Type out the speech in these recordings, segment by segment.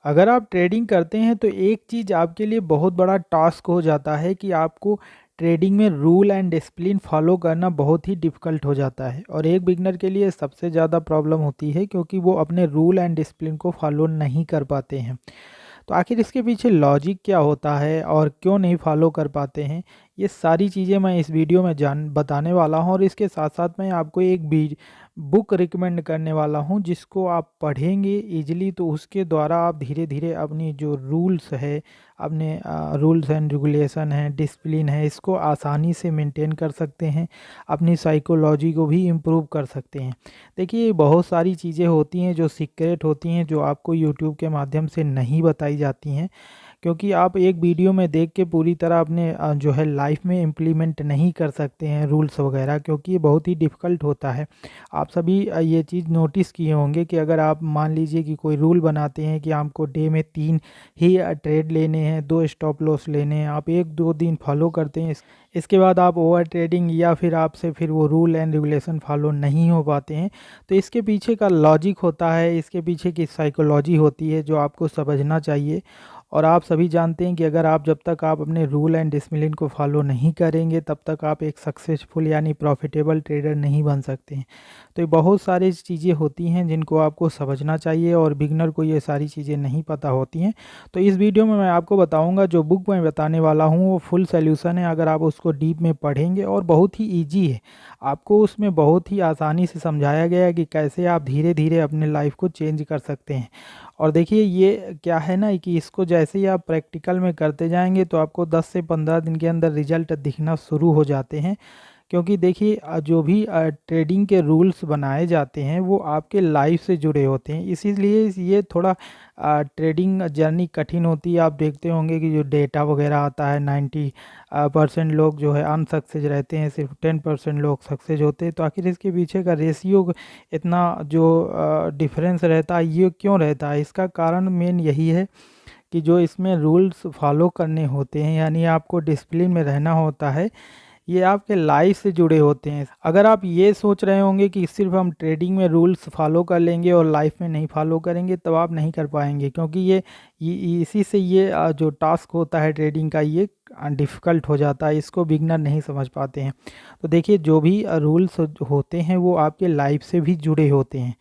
अगर आप ट्रेडिंग करते हैं तो एक चीज़ आपके लिए बहुत बड़ा टास्क हो जाता है कि आपको ट्रेडिंग में रूल एंड डिसिप्लिन फॉलो करना बहुत ही डिफ़िकल्ट हो जाता है और एक बिगनर के लिए सबसे ज़्यादा प्रॉब्लम होती है क्योंकि वो अपने रूल एंड डिसिप्लिन को फॉलो नहीं कर पाते हैं। तो आखिर इसके पीछे लॉजिक क्या होता है और क्यों नहीं फॉलो कर पाते हैं, ये सारी चीज़ें मैं इस वीडियो में जान बताने वाला हूँ और इसके साथ साथ मैं आपको एक भी बुक रिकमेंड करने वाला हूँ जिसको आप पढ़ेंगे इजीली तो उसके द्वारा आप धीरे धीरे अपनी जो रूल्स है, अपने रूल्स एंड रेगुलेशन है, डिसिप्लिन है, इसको आसानी से मेंटेन कर सकते हैं, अपनी साइकोलॉजी को भी इम्प्रूव कर सकते हैं। देखिए बहुत सारी चीज़ें होती हैं जो सीक्रेट होती हैं जो आपको यूट्यूब के माध्यम से नहीं बताई जाती हैं, क्योंकि आप एक वीडियो में देख के पूरी तरह अपने जो है लाइफ में इम्प्लीमेंट नहीं कर सकते हैं रूल्स वगैरह, क्योंकि ये बहुत ही डिफ़िकल्ट होता है। आप सभी ये चीज़ नोटिस किए होंगे कि अगर आप मान लीजिए कि कोई रूल बनाते हैं कि आपको डे में 3 ही ट्रेड लेने हैं, 2 स्टॉप लॉस लेने हैं, आप 1-2 दिन फॉलो करते हैं, इसके बाद आप ओवर ट्रेडिंग या फिर आपसे फिर वो रूल एंड रेगुलेशन फॉलो नहीं हो पाते हैं। तो इसके पीछे का लॉजिक होता है, इसके पीछे की साइकोलॉजी होती है जो आपको समझना चाहिए। और आप सभी जानते हैं कि अगर आप जब तक आप अपने रूल एंड डिसिप्लिन को फॉलो नहीं करेंगे तब तक आप एक सक्सेसफुल यानी प्रॉफिटेबल ट्रेडर नहीं बन सकते हैं। तो ये बहुत सारी चीज़ें होती हैं जिनको आपको समझना चाहिए और बिगनर को ये सारी चीज़ें नहीं पता होती हैं। तो इस वीडियो में मैं आपको बताऊंगा, जो बुक मैं बताने वाला हूँ वो फुल सॉल्यूशन है अगर आप उसको डीप में पढ़ेंगे, और बहुत ही ईजी है। आपको उसमें बहुत ही आसानी से समझाया गया है कि कैसे आप धीरे धीरे अपने लाइफ को चेंज कर सकते हैं। और देखिए ये क्या है ना कि इसको जैसे ही आप प्रैक्टिकल में करते जाएंगे तो आपको 10 से 15 दिन के अंदर रिजल्ट दिखना शुरू हो जाते हैं। क्योंकि देखिए जो भी ट्रेडिंग के रूल्स बनाए जाते हैं वो आपके लाइफ से जुड़े होते हैं, इसीलिए ये थोड़ा ट्रेडिंग जर्नी कठिन होती है। आप देखते होंगे कि जो डेटा वगैरह आता है 90% लोग जो है अनसक्सेस रहते हैं, सिर्फ 10% लोग सक्सेस होते हैं। तो आखिर इसके पीछे का रेशियो इतना जो डिफरेंस रहता है ये क्यों रहता है? इसका कारण मेन यही है कि जो इसमें रूल्स फॉलो करने होते हैं यानी आपको डिसिप्लिन में रहना होता है, ये आपके लाइफ से जुड़े होते हैं। अगर आप ये सोच रहे होंगे कि सिर्फ हम ट्रेडिंग में रूल्स फॉलो कर लेंगे और लाइफ में नहीं फॉलो करेंगे तब आप नहीं कर पाएंगे, क्योंकि ये इसी से ये जो टास्क होता है ट्रेडिंग का ये डिफ़िकल्ट हो जाता है, इसको बिगनर नहीं समझ पाते हैं। तो देखिए जो भी रूल्स होते हैं वो आपके लाइफ से भी जुड़े होते हैं,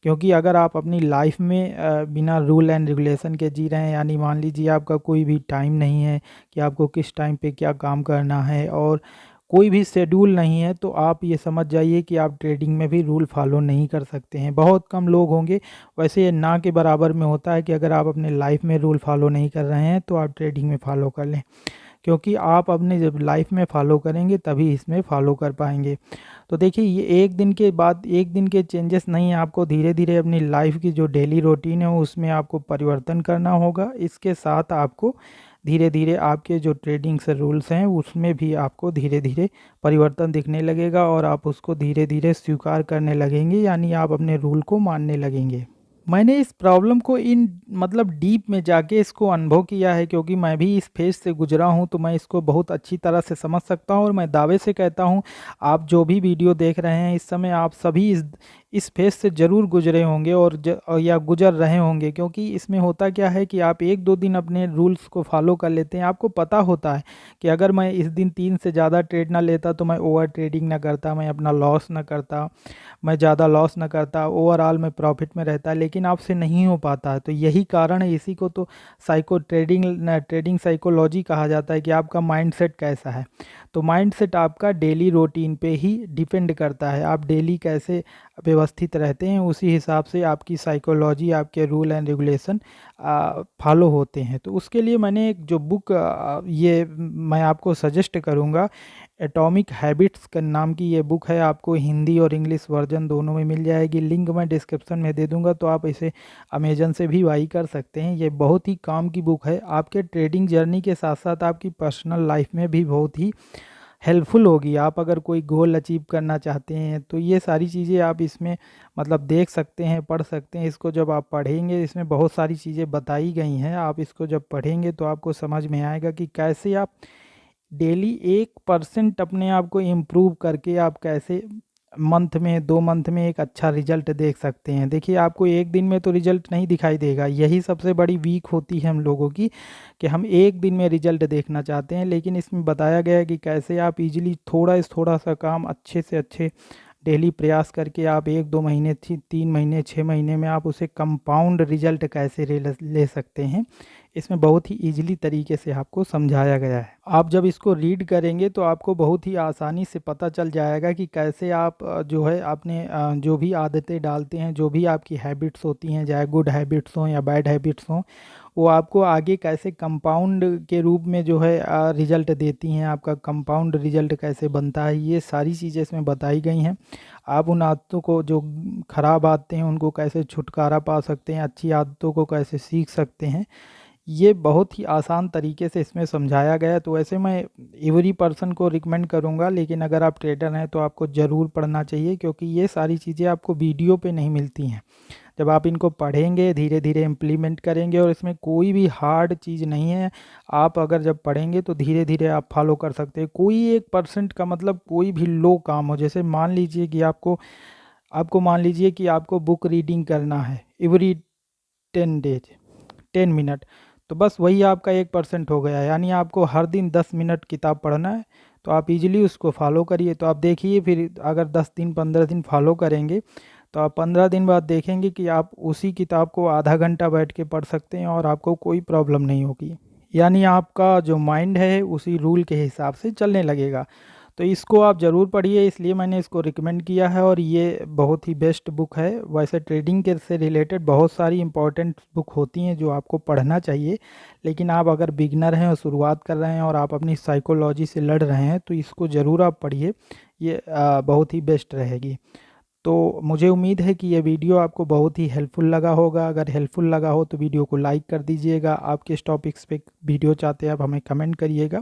क्योंकि अगर आप अपनी लाइफ में बिना रूल एंड रेगुलेशन के जी रहे हैं, यानी मान लीजिए आपका कोई भी टाइम नहीं है कि आपको किस टाइम पे क्या काम करना है और कोई भी शेड्यूल नहीं है, तो आप ये समझ जाइए कि आप ट्रेडिंग में भी रूल फॉलो नहीं कर सकते हैं। बहुत कम लोग होंगे, वैसे ये ना के बराबर में होता है कि अगर आप अपने लाइफ में रूल फॉलो नहीं कर रहे हैं तो आप ट्रेडिंग में फॉलो कर लें, क्योंकि आप अपने जब लाइफ में फॉलो करेंगे तभी इसमें फॉलो कर पाएंगे। तो देखिए ये एक दिन के बाद एक दिन के चेंजेस नहीं है, आपको धीरे धीरे अपनी लाइफ की जो डेली रूटीन है उसमें आपको परिवर्तन करना होगा। इसके साथ आपको धीरे धीरे आपके जो ट्रेडिंग से रूल्स हैं उसमें भी आपको धीरे धीरे परिवर्तन दिखने लगेगा और आप उसको धीरे धीरे स्वीकार करने लगेंगे, यानी आप अपने रूल को मानने लगेंगे। मैंने इस प्रॉब्लम को इन मतलब डीप में जाके इसको अनुभव किया है, क्योंकि मैं भी इस फेज से गुजरा हूं, तो मैं इसको बहुत अच्छी तरह से समझ सकता हूं और मैं दावे से कहता हूं आप जो भी वीडियो देख रहे हैं इस समय आप सभी इस फेज से ज़रूर गुजरे होंगे और या गुजर रहे होंगे। क्योंकि इसमें होता क्या है कि आप 1-2 दिन अपने रूल्स को फॉलो कर लेते हैं, आपको पता होता है कि अगर मैं इस दिन 3 से ज़्यादा ट्रेड ना लेता तो मैं ओवर ट्रेडिंग ना करता, मैं अपना लॉस ना करता, मैं ज़्यादा लॉस ना करता, ओवरऑल मैं प्रॉफिट में रहता, लेकिन आपसे नहीं हो पाता है। तो यही कारण है, इसी को तो ट्रेडिंग साइकोलॉजी कहा जाता है कि आपका माइंडसेट कैसा है। तो माइंडसेट आपका डेली रूटीन पे ही डिपेंड करता है, आप डेली कैसे व्यवस्थित रहते हैं उसी हिसाब से आपकी साइकोलॉजी, आपके रूल एंड रेगुलेशन फॉलो होते हैं। तो उसके लिए मैंने एक जो बुक ये मैं आपको सजेस्ट करूँगा, एटॉमिक हैबिट्स का नाम की ये बुक है, आपको हिंदी और इंग्लिश वर्जन दोनों में मिल जाएगी, लिंक मैं डिस्क्रिप्शन में दे दूंगा, तो आप इसे अमेजन से भी बाई कर सकते हैं। ये बहुत ही काम की बुक है, आपके ट्रेडिंग जर्नी के साथ साथ आपकी पर्सनल लाइफ में भी बहुत ही हेल्पफुल होगी। आप अगर कोई गोल अचीव करना चाहते हैं तो ये सारी चीज़ें आप इसमें मतलब देख सकते हैं, पढ़ सकते हैं। इसको जब आप पढ़ेंगे इसमें बहुत सारी चीज़ें बताई गई हैं, आप इसको जब पढ़ेंगे तो आपको समझ में आएगा कि कैसे आप डेली 1% अपने आप को इम्प्रूव करके आप कैसे मंथ में 2 मंथ में एक अच्छा रिजल्ट देख सकते हैं। देखिए आपको एक दिन में तो रिजल्ट नहीं दिखाई देगा, यही सबसे बड़ी वीक होती है हम लोगों की कि हम एक दिन में रिजल्ट देखना चाहते हैं। लेकिन इसमें बताया गया है कि कैसे आप इजीली थोड़ा सा काम अच्छे से अच्छे डेली प्रयास करके आप 1-2 महीने 3 महीने 6 महीने में आप उसे कंपाउंड रिजल्ट कैसे ले सकते हैं, इसमें बहुत ही ईजिली तरीके से आपको समझाया गया है। आप जब इसको रीड करेंगे तो आपको बहुत ही आसानी से पता चल जाएगा कि कैसे आप जो है आपने जो भी आदतें डालते हैं, जो भी आपकी हैबिट्स होती हैं, चाहे गुड हैबिट्स हों या बैड हैबिट्स हों, वो आपको आगे कैसे कंपाउंड के रूप में जो है रिजल्ट देती हैं। आपका कंपाउंड रिजल्ट कैसे बनता है, ये सारी चीज़ें इसमें बताई गई हैं। आप उन आदतों को, जो ख़राब आदतें हैं, उनको कैसे छुटकारा पा सकते हैं, अच्छी आदतों को कैसे सीख सकते हैं, ये बहुत ही आसान तरीके से इसमें समझाया गया है। तो वैसे मैं एवरी पर्सन को रिकमेंड करूँगा, लेकिन अगर आप ट्रेडर हैं तो आपको ज़रूर पढ़ना चाहिए, क्योंकि ये सारी चीज़ें आपको वीडियो पे नहीं मिलती हैं। जब आप इनको पढ़ेंगे, धीरे धीरे इम्प्लीमेंट करेंगे, और इसमें कोई भी हार्ड चीज़ नहीं है। आप अगर जब पढ़ेंगे तो धीरे धीरे आप फॉलो कर सकते हैं। कोई 1% का मतलब कोई भी लो काम हो, जैसे मान लीजिए कि आपको आपको मान लीजिए कि आपको बुक रीडिंग करना है एवरी 10 डेज 10 मिनट, तो बस वही आपका 1% हो गया। यानी आपको हर दिन 10 मिनट किताब पढ़ना है, तो आप इजीली उसको फॉलो करिए। तो आप देखिए, फिर अगर 10 दिन 15 दिन फॉलो करेंगे तो आप 15 दिन बाद देखेंगे कि आप उसी किताब को आधा घंटा बैठ के पढ़ सकते हैं और आपको कोई प्रॉब्लम नहीं होगी। यानी आपका जो माइंड है उसी रूल के हिसाब से चलने लगेगा। तो इसको आप ज़रूर पढ़िए, इसलिए मैंने इसको रिकमेंड किया है, और ये बहुत ही बेस्ट बुक है। वैसे ट्रेडिंग के से रिलेटेड बहुत सारी इंपॉर्टेंट बुक होती हैं जो आपको पढ़ना चाहिए, लेकिन आप अगर बिगनर हैं और शुरुआत कर रहे हैं और आप अपनी साइकोलॉजी से लड़ रहे हैं तो इसको ज़रूर आप पढ़िए, ये बहुत ही बेस्ट रहेगी। तो मुझे उम्मीद है कि ये वीडियो आपको बहुत ही हेल्पफुल लगा होगा। अगर हेल्पफुल लगा हो तो वीडियो को लाइक कर दीजिएगा। आप किस टॉपिक्स पे वीडियो चाहते हैं आप हमें कमेंट करिएगा।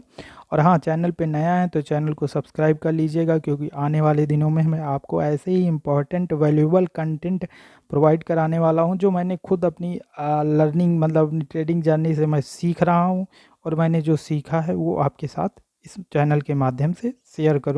और हाँ, चैनल पे नया है तो चैनल को सब्सक्राइब कर लीजिएगा, क्योंकि आने वाले दिनों में मैं आपको ऐसे ही इम्पोर्टेंट वैल्यूएबल कंटेंट प्रोवाइड कराने वाला हूँ, जो मैंने खुद अपनी लर्निंग मतलब अपनी ट्रेडिंग जर्नी से मैं सीख रहा हूँ, और मैंने जो सीखा है वो आपके साथ इस चैनल के माध्यम से शेयर करूँ।